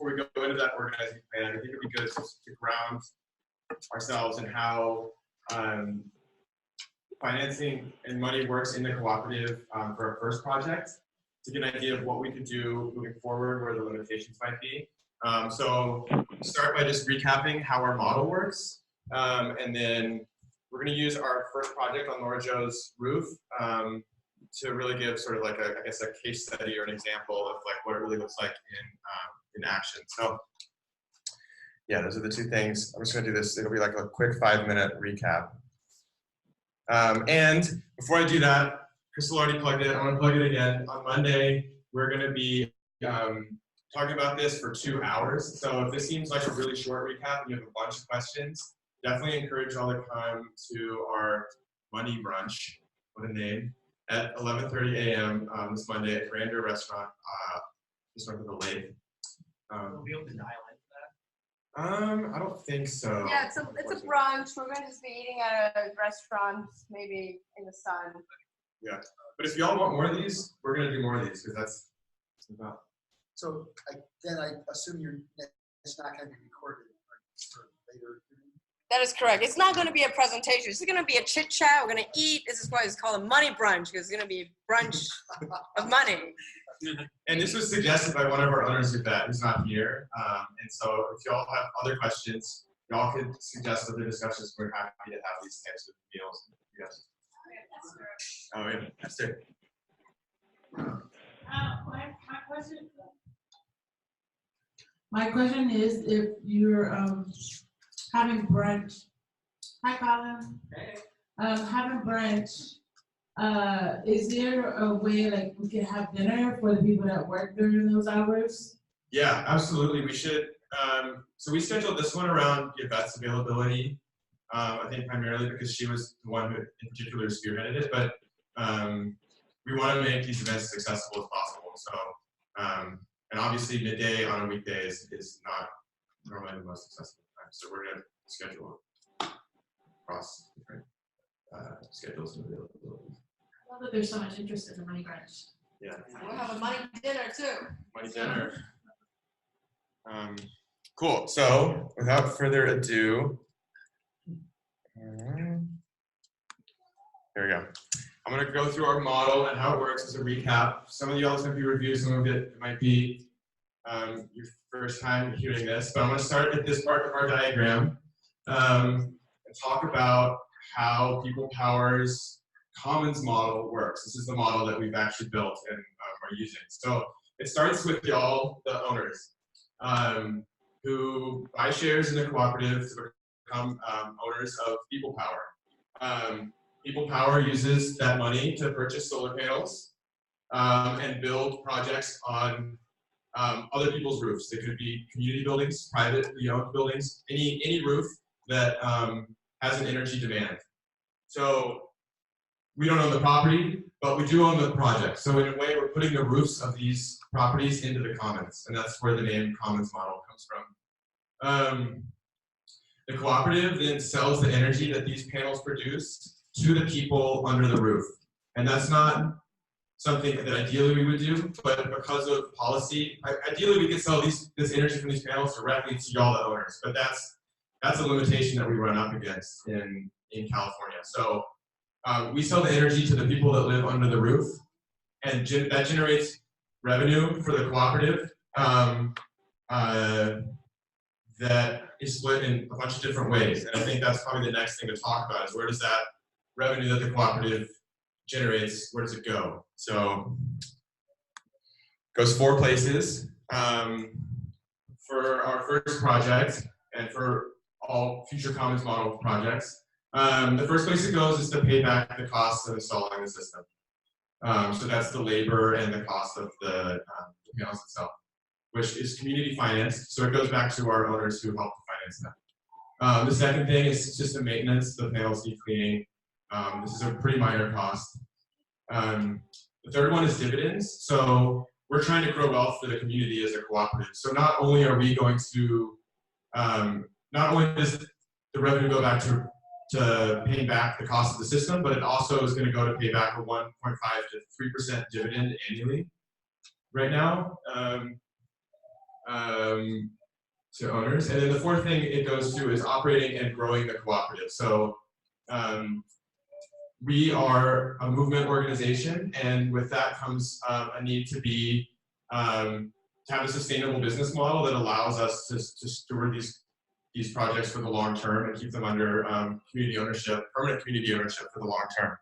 before we go into that organizing plan, I think it'd be good to ground ourselves in how financing and money works in the cooperative for our first project, to get an idea of what we could do moving forward, where the limitations might be. So start by just recapping how our model works, and then we're going to use our first project on Laura Jo's roof to really give sort of like a, I guess, a case study or an example of like what it really looks like in action. So yeah, those are the two things. I'm just going to do this. It'll be like a quick 5-minute recap. And before I do that, Crystal already plugged it. I want to plug it again. On Monday, we're going to be talking about this for 2 hours. So if this seems like a really short recap and you have a bunch of questions, definitely encourage y'all to come to our money brunch, what a name, at 11:30 a.m. This Monday at Grandeur Restaurant, just north of the lake. We'll be able to dial into that. I don't think so. Yeah, it's a brunch. We're going to just be eating at a restaurant, maybe in the sun. Yeah, but if y'all want more of these, we're going to do more of these because that's about. So then I assume it's not going to be recorded for later. That is correct. It's not going to be a presentation. It's going to be a chit chat. We're going to eat. This is why it's called a money brunch, because it's going to be a brunch of money. And this was suggested by one of our owners, Yvette, who's not here. And so if y'all have other questions, y'all could suggest other discussions. We're happy to have these types of meals. Yes. Oh, yeah. Esther. My question is, if you're having brunch, hi Colin, having brunch, is there a way like we can have dinner for the people that work during those hours? Yeah, absolutely. We should. So we scheduled this one around Yvette's availability. I think primarily because she was the one who in particular spearheaded it, but we want to make these events as accessible as possible. So, and obviously midday on a weekday is not normally the most accessible time. So we're going to schedule across different schedules and availability. I love that there's so much interest in the money brunch. Yeah. We'll have a money dinner too. Money dinner. Cool. So without further ado, here we go. I'm going to go through our model and how it works as a recap. Some of y'all might be reviews, some of it might be your first time hearing this, but I'm going to start at this part of our diagram and talk about how People Power's Commons model works. This is the model that we've actually built and are using. So it starts with y'all, the owners, who buy shares in the cooperative to become owners of People Power. People Power uses that money to purchase solar panels and build projects on other people's roofs. They could be community buildings, privately owned buildings, any roof that has an energy demand. So we don't own the property, but we do own the project. So in a way, we're putting the roofs of these properties into the commons, and that's where the name Commons model comes from. The cooperative then sells the energy that these panels produce to the people under the roof. And that's not something that ideally we would do, but because of policy, ideally we could sell this energy from these panels directly to y'all, the owners, but that's a limitation that we run up against in California. So we sell the energy to the people that live under the roof, and that generates revenue for the cooperative that is split in a bunch of different ways. And I think that's probably the next thing to talk about is where does that revenue that the cooperative generates, where does it go? So it goes 4 places. For our first project and for all future Commons model projects, the first place it goes is to pay back the costs of installing the system. So that's the labor and the cost of the panels itself, which is community financed. So it goes back to our owners who help to finance that. The second thing is system maintenance. The panels need cleaning. This is a pretty minor cost. The third one is dividends. So we're trying to grow wealth for the community as a cooperative. So not only are we going to, not only does the revenue go back to paying back the cost of the system, but it also is going to go to pay back a 1.5 to 3% dividend annually right now. to owners. And then the fourth thing it goes to is operating and growing the cooperative. So we are a movement organization, and with that comes a need to be to have a sustainable business model that allows us to steward these projects for the long term and keep them under community ownership, permanent community ownership for the long term.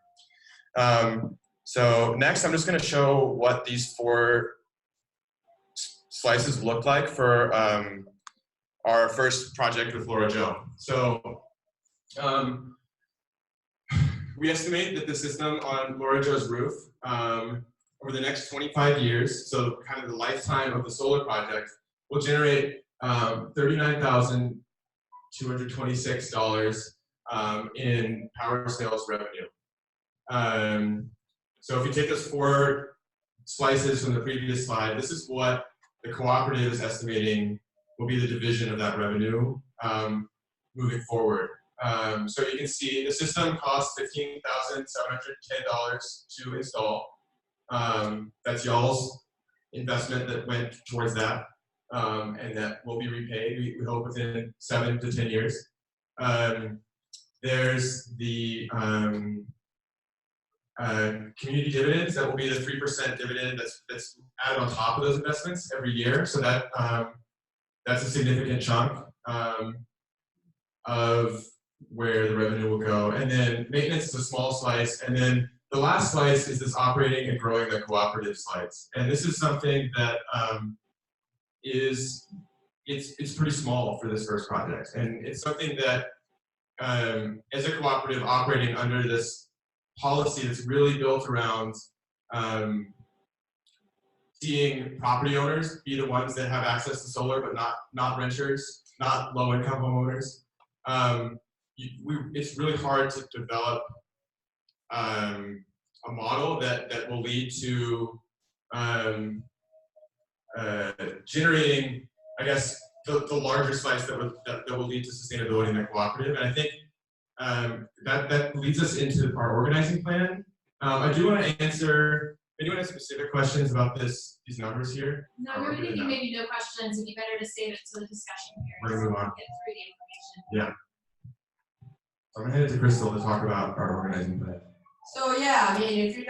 So next, I'm just going to show what these 4 slices look like for our first project with Laura Jo. So we estimate that the system on Laura Jo's roof over the next 25 years, so kind of the lifetime of the solar project, will generate $39,226 in power sales revenue. So if you take those 4 slices from the previous slide, this is what the cooperative is estimating will be the division of that revenue moving forward. So you can see the system costs $15,710 to install. That's y'all's investment that went towards that, and that will be repaid, we hope, within 7 to 10 years. There's the community dividends. That will be the 3% dividend that's added on top of those investments every year. So that that's a significant chunk of where the revenue will go. And then maintenance is a small slice. And then the last slice is this operating and growing the cooperative slice. And this is something that it's pretty small for this first project. And it's something that as a cooperative operating under this policy that's really built around seeing property owners be the ones that have access to solar, but not renters, not low-income homeowners. It's really hard to develop a model that will lead to generating, I guess, the larger slice that will lead to sustainability in the cooperative. And I think that leads us into our organizing plan. I do want to answer. Anyone has specific questions about these numbers here? No, we were thinking maybe no questions. It'd be better to save it to the discussion here. We're gonna move on. Get through the information. Yeah. So I'm gonna hand it to Crystal to talk about our organizing plan. So yeah, I mean, if you're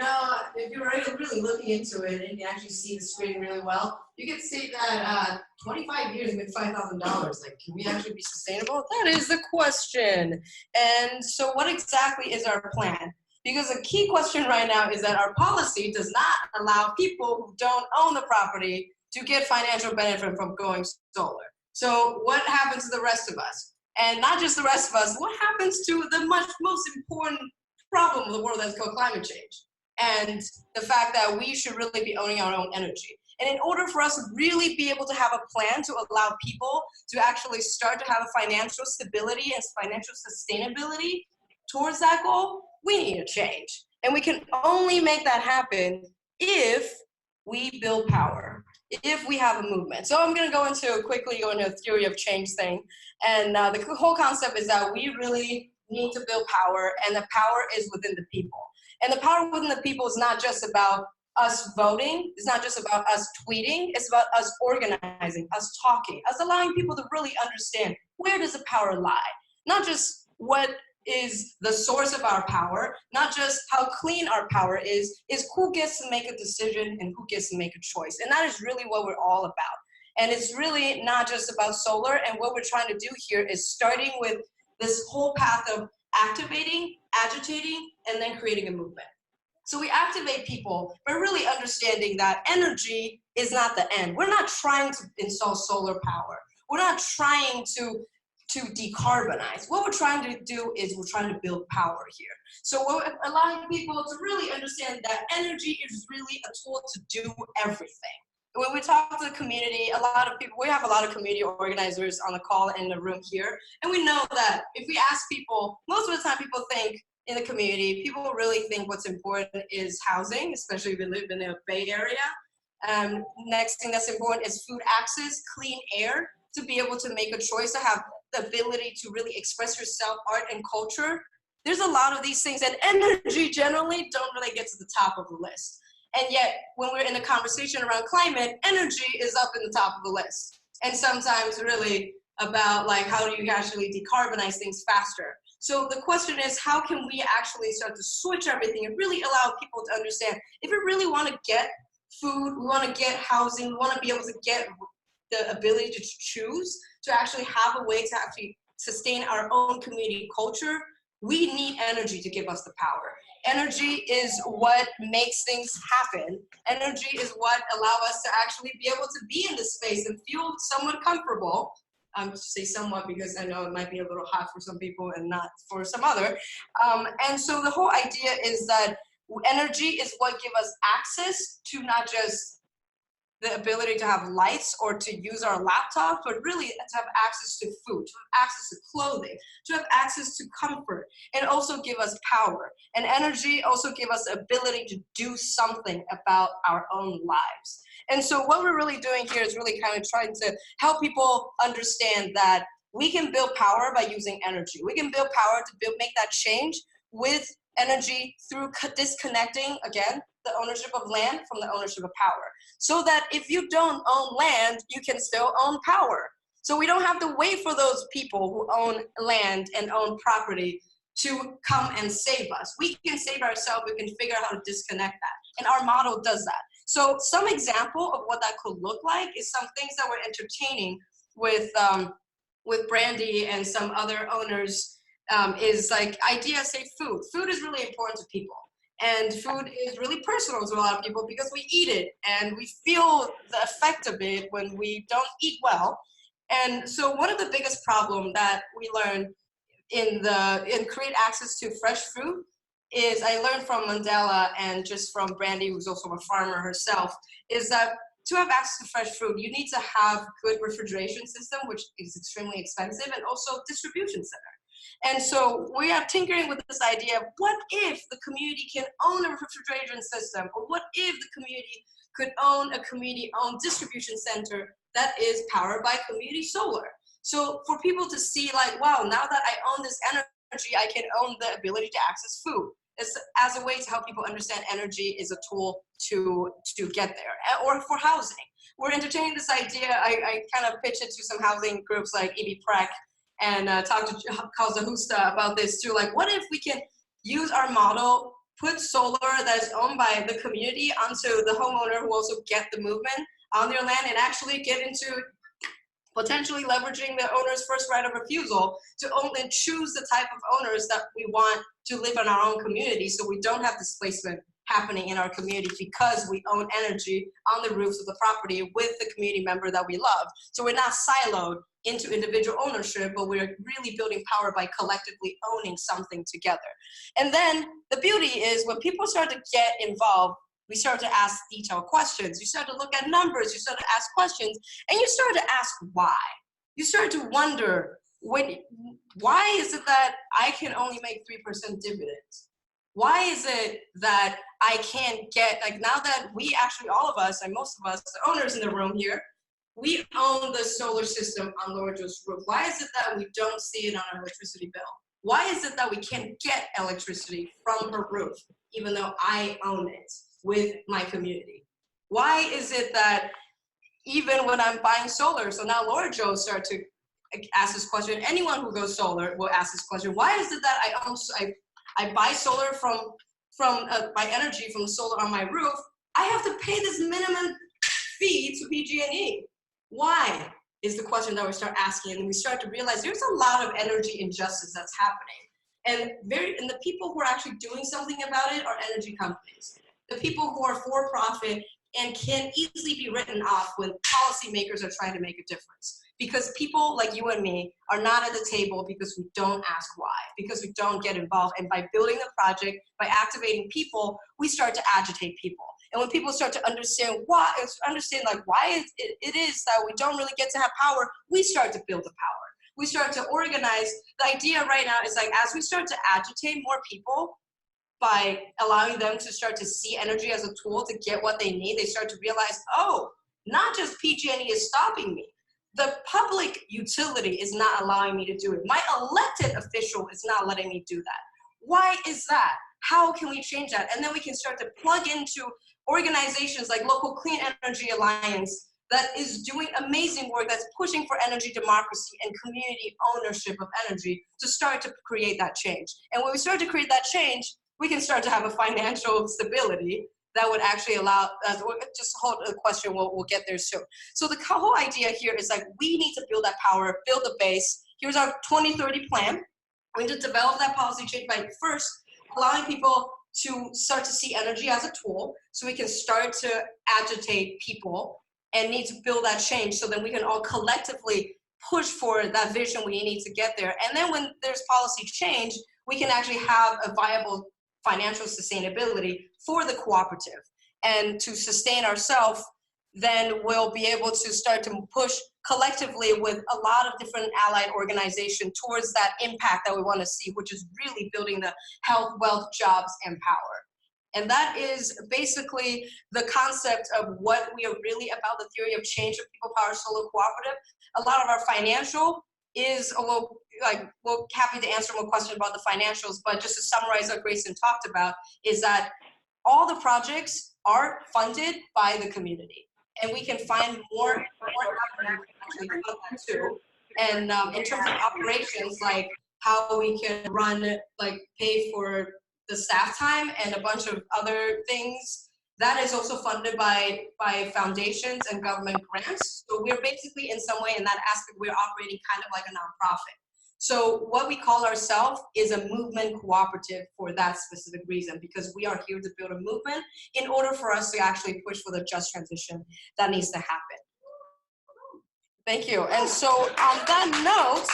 really looking into it and you actually see the screen really well, you can see that 25 years with $5,000. Like, can we actually be sustainable? That is the question. And so, what exactly is our plan? Because a key question right now is that our policy does not allow people who don't own the property to get financial benefit from going solar. So what happens to the rest of us? And not just the rest of us, what happens to the most important problem of the world that's called climate change? And the fact that we should really be owning our own energy. And in order for us to really be able to have a plan to allow people to actually start to have a financial stability and financial sustainability towards that goal, we need a change. And we can only make that happen if we build power, if we have a movement. So I'm going to quickly go into a theory of change thing. And the whole concept is that we really need to build power, and the power is within the people. And the power within the people is not just about us voting, it's not just about us tweeting, it's about us organizing, us talking, us allowing people to really understand where does the power lie. Not just what is the source of our power, not just how clean our power is who gets to make a decision and who gets to make a choice. And that is really what we're all about. And it's really not just about solar, and what we're trying to do here is starting with this whole path of activating, agitating, and then creating a movement. So we activate people by really understanding that energy is not the end. We're not trying to install solar power. We're not trying to decarbonize. What we're trying to do is we're trying to build power here. So we're allowing people to really understand that energy is really a tool to do everything. When we talk to the community, we have a lot of community organizers on the call in the room here. And we know that if we ask people, most of the time people think in the community, people really think what's important is housing, especially if we live in the Bay Area. Next thing that's important is food access, clean air, to be able to make a choice, to have the ability to really express yourself, art and culture. There's a lot of these things, and energy generally don't really get to the top of the list. And yet, when we're in a conversation around climate, energy is up in the top of the list. and sometimes really about like how do you actually decarbonize things faster. So the question is, how can we actually start to switch everything and really allow people to understand if we really want to get food, we want to get housing, we want to be able to get the ability to choose, to actually have a way to actually sustain our own community culture, we need energy to give us the power. Energy is what makes things happen. Energy is what allows us to actually be able to be in this space and feel somewhat comfortable. Say somewhat because I know it might be a little hot for some people and not for some other. And so the whole idea is that energy is what gives us access to not just the ability to have lights or to use our laptops, but really to have access to food, to have access to clothing, to have access to comfort, and also give us power. And energy also give us the ability to do something about our own lives. And so what we're really doing here is really kind of trying to help people understand that we can build power by using energy. We can build power to make that change with energy through disconnecting, again, the ownership of land from the ownership of power. So that if you don't own land, you can still own power. So we don't have to wait for those people who own land and own property to come and save us. We can save ourselves, we can figure out how to disconnect that. And our model does that. So some example of what that could look like is some things that we're entertaining with Brandy and some other owners is like idea say food. Food is really important to people. And food is really personal to a lot of people because we eat it and we feel the effect of it when we don't eat well. And so one of the biggest problems that we learned in create access to fresh food is, I learned from Mandela and just from Brandy, who's also a farmer herself, is that to have access to fresh food, you need to have good refrigeration system, which is extremely expensive, and also distribution center. And so we are tinkering with this idea of what if the community can own a refrigeration system, or what if the community could own a community-owned distribution center that is powered by community solar. So for people to see like, wow, now that I own this energy, I can own the ability to access food. It's as a way to help people understand energy is a tool to get there, or for housing. We're entertaining this idea. I kind of pitch it to some housing groups like EB Prec, and talk to Causa Justa about this too. Like, what if we can use our model, put solar that is owned by the community onto the homeowner who also get the movement on their land, and actually get into potentially leveraging the owner's first right of refusal to own and choose the type of owners that we want to live in our own community, so we don't have displacement happening in our community because we own energy on the roofs of the property with the community member that we love. So we're not siloed into individual ownership, but we're really building power by collectively owning something together. And then the beauty is when people start to get involved, we start to ask detailed questions. You start to look at numbers, you start to ask questions, and you start to ask why. You start to wonder, why is it that I can only make 3% dividends? Why is it that I can't get, like now that we actually, all of us, and most of us, the owners in the room here, we own the solar system on Laura Jo's roof. Why is it that we don't see it on our electricity bill? Why is it that we can't get electricity from her roof, even though I own it with my community? Why is it that even when I'm buying solar, so now Laura Jo started to ask this question, anyone who goes solar will ask this question, why is it that I buy solar my energy from solar on my roof, I have to pay this minimum fee to PG&E? Why is the question that we start asking, and we start to realize there's a lot of energy injustice that's happening. And the people who are actually doing something about it are energy companies. The people who are for profit and can easily be written off when policymakers are trying to make a difference. Because people like you and me are not at the table because we don't ask why, because we don't get involved. And by building a project, by activating people, we start to agitate people. And when people start to understand why it is that we don't really get to have power, we start to build the power. We start to organize. The idea right now is like, as we start to agitate more people by allowing them to start to see energy as a tool to get what they need, they start to realize, oh, not just PG&E is stopping me. The public utility is not allowing me to do it. My elected official is not letting me do that. Why is that? How can we change that? And then we can start to plug into organizations like Local Clean Energy Alliance that is doing amazing work, that's pushing for energy democracy and community ownership of energy to start to create that change. And when we start to create that change, we can start to have a financial stability that would actually allow us, just hold a question, we'll get there soon. So the whole idea here is like, we need to build that power, build the base. Here's our 2030 plan. We need to develop that policy change by first allowing people to start to see energy as a tool, so we can start to agitate people and need to build that change, so then we can all collectively push for that vision we need to get there. And then when there's policy change, we can actually have a viable financial sustainability for the cooperative. And to sustain ourselves, then we'll be able to start to push collectively with a lot of different allied organizations towards that impact that we want to see, which is really building the health, wealth, jobs, and power. And that is basically the concept of what we are really about, the theory of change of People Power Solar Cooperative. A lot of our financial is a little, like, we're happy to answer more questions about the financials, but just to summarize what Grayson talked about, is that all the projects are funded by the community. And we can find more avenues to actually fund that too. And in terms of operations, like how we can run, like pay for the staff time and a bunch of other things, that is also funded by foundations and government grants. So we're basically in some way in that aspect, we're operating kind of like a nonprofit. So what we call ourselves is a movement cooperative for that specific reason, because we are here to build a movement in order for us to actually push for the just transition that needs to happen. Thank you. And so on that note,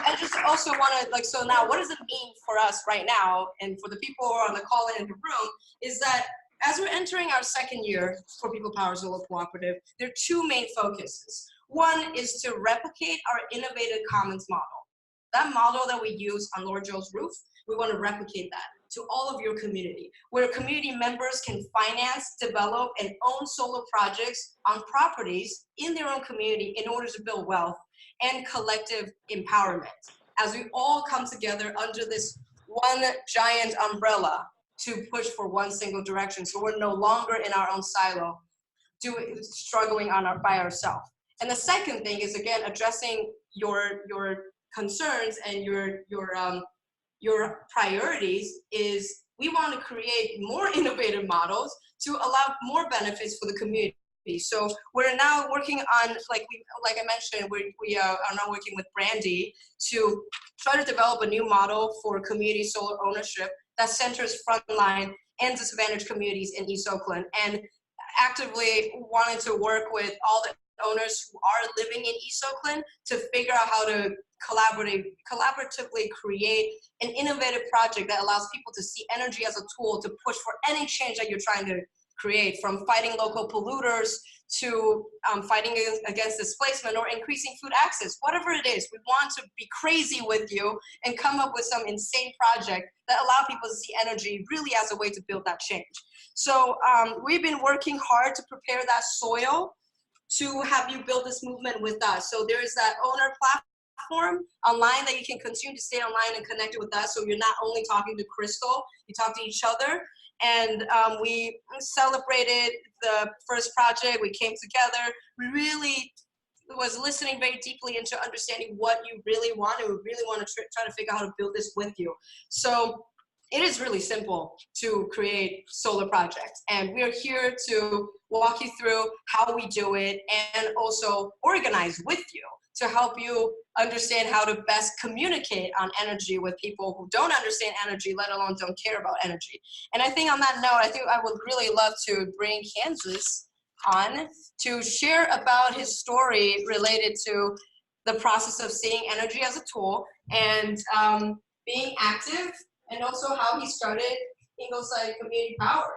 I just also want to, like, so now what does it mean for us right now, and for the people who are on the call in the room, is that as we're entering our second year for People Power Solar Cooperative, there are two main focuses. One is to replicate our innovative commons model. That model that we use on Lord Joe's roof, we want to replicate that to all of your community, where community members can finance, develop, and own solar projects on properties in their own community in order to build wealth and collective empowerment, as we all come together under this one giant umbrella to push for one single direction. So we're no longer in our own silo, struggling by ourselves. And the second thing is, again, addressing your concerns and your priorities, is we want to create more innovative models to allow more benefits for the community. So we're now working on, like I mentioned, we are now working with Brandy to try to develop a new model for community solar ownership that centers frontline and disadvantaged communities in East Oakland, and actively wanting to work with all the owners who are living in East Oakland to figure out how to collaboratively create an innovative project that allows people to see energy as a tool to push for any change that you're trying to create, from fighting local polluters to fighting against displacement or increasing food access. Whatever it is, we want to be crazy with you and come up with some insane project that allow people to see energy really as a way to build that change. So we've been working hard to prepare that soil to have you build this movement with us. So there is that owner platform online that you can continue to stay online and connect with us. So you're not only talking to Crystal, you talk to each other. And we celebrated the first project. We came together. We really was listening very deeply into understanding what you really want, and we really want to try to figure out how to build this with you. So it is really simple to create solar projects, and we are here to walk you through how we do it and also organize with you to help you understand how to best communicate on energy with people who don't understand energy, let alone don't care about energy. And I think on that note, I think I would really love to bring Kansas on to share about his story related to the process of seeing energy as a tool and being active, and also how he started Ingleside Community Power.